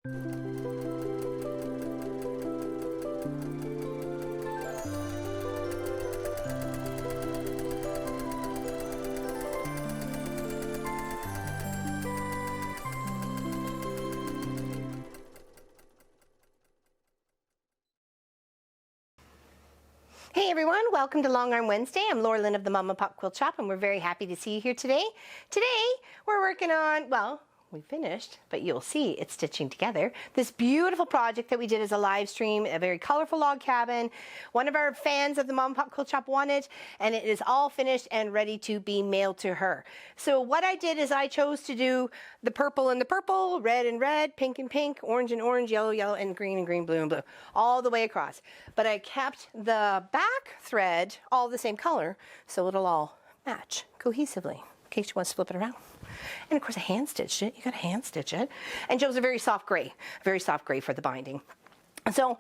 Hey everyone, welcome to Long Arm Wednesday. I'm Laura Lynn of the Mom and Pop Quilt Shop, and we're very happy to see you here today. Today we're working on, well, we finished, but you'll see it's stitching together. This beautiful project that we did as a live stream, a very colorful log cabin. One of our fans of the Mom and Pop Quilt Shop wanted, and it is all finished and ready to be mailed to her. So what I did is I chose to do the purple and the purple, red and red, pink and pink, orange and orange, yellow, yellow, and green, blue and blue, all the way across. But I kept the back thread all the same color, so it'll all match cohesively, in case you want to flip it around. And of course I hand stitched it. You got to hand stitch it. And chose a very soft gray for the binding. So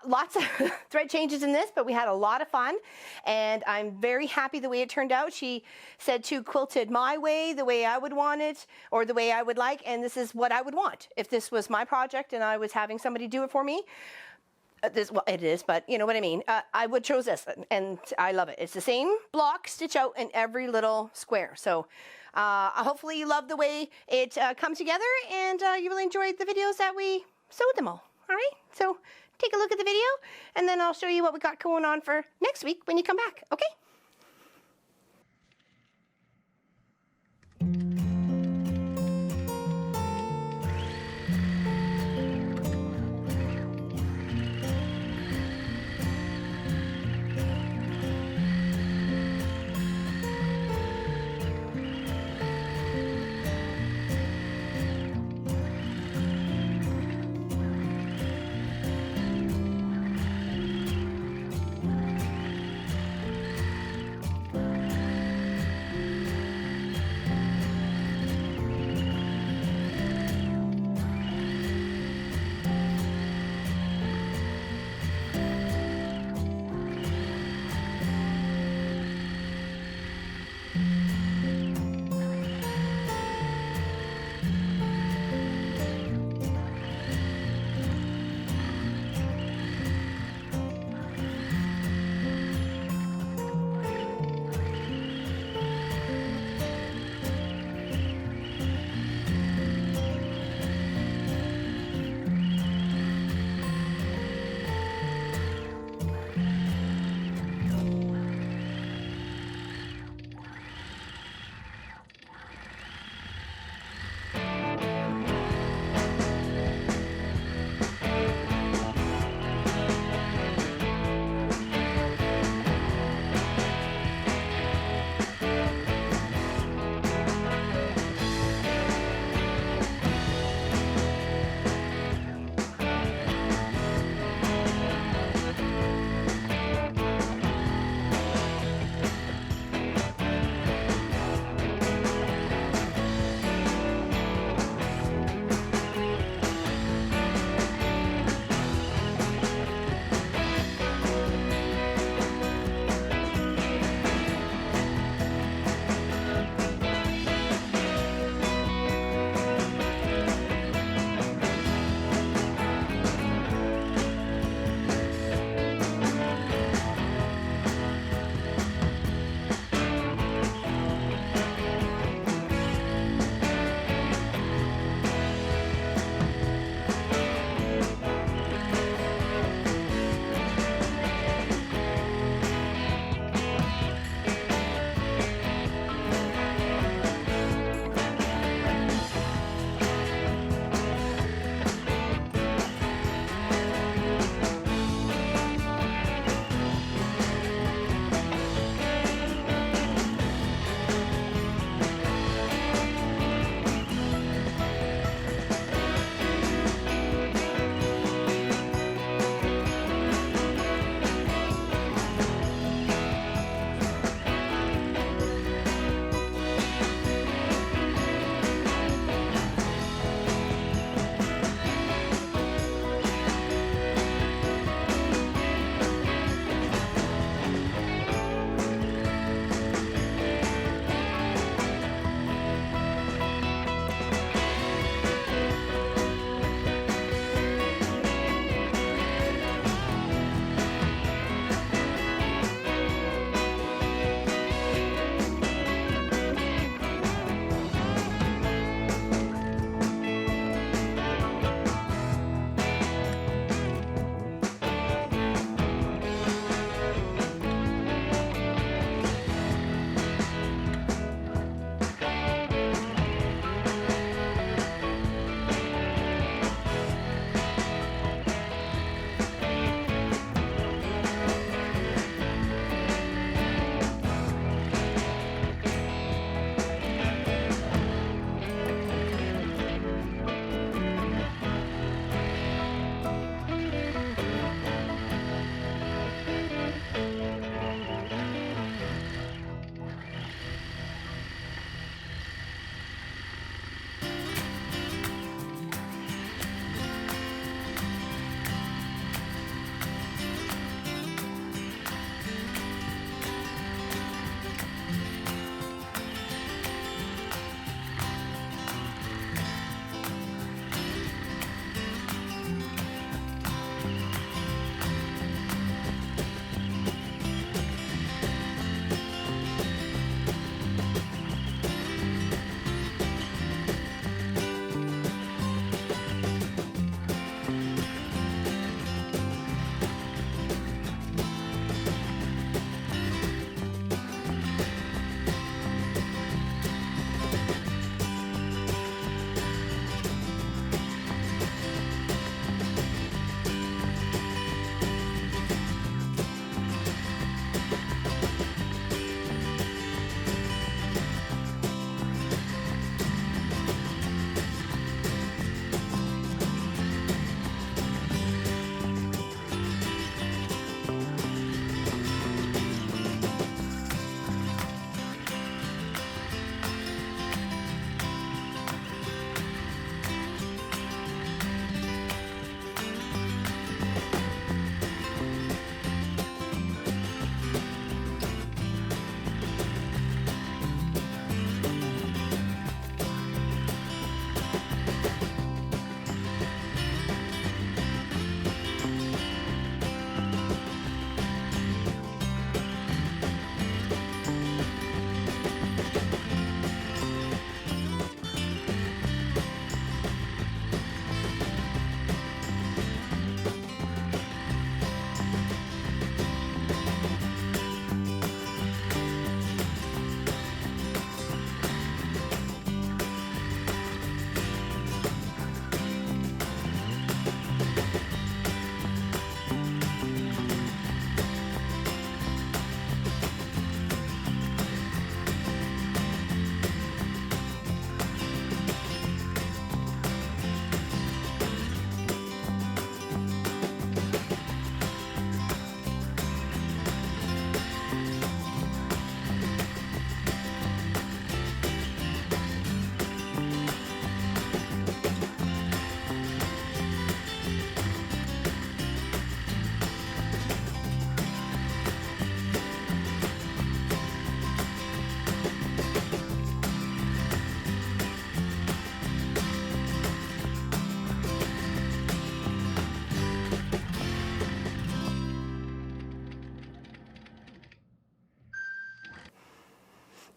lots of thread changes in this, but we had a lot of fun, and I'm very happy the way it turned out. She said to quilted my way, the way I would want it, or the way I would like, and this is what I would want. If this was my project and I was having somebody do it for me, well, it is, but you know what I mean. I would choose this, and I love it. It's the same block stitch out in every little square. So hopefully you love the way it comes together, and you really enjoyed the videos that we sewed them all. All right, so take a look at the video, and then I'll show you what we got going on for next week when you come back, okay?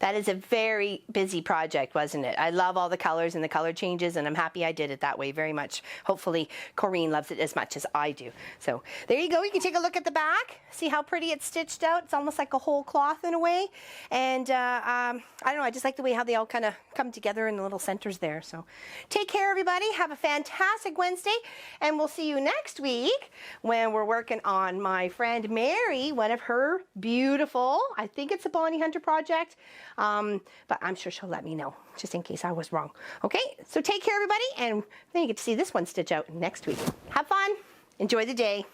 That is a very busy project, wasn't it? I love all the colors and the color changes, and I'm happy I did it that way very much. Hopefully, Corrine loves it as much as I do. So there you go. You can take a look at the back. See how pretty it's stitched out? It's almost like a whole cloth in a way. And I don't know, I just like the way how they all kind of come together in the little centers there. So take care, everybody. Have a fantastic Wednesday, and we'll see you next week when we're working on my friend Mary, one of her beautiful, I think it's a Bonnie Hunter project, but I'm sure she'll let me know, just in case I was wrong. Okay, so take care, everybody, and then you get to see this one stitch out next week. Have fun. Enjoy the day.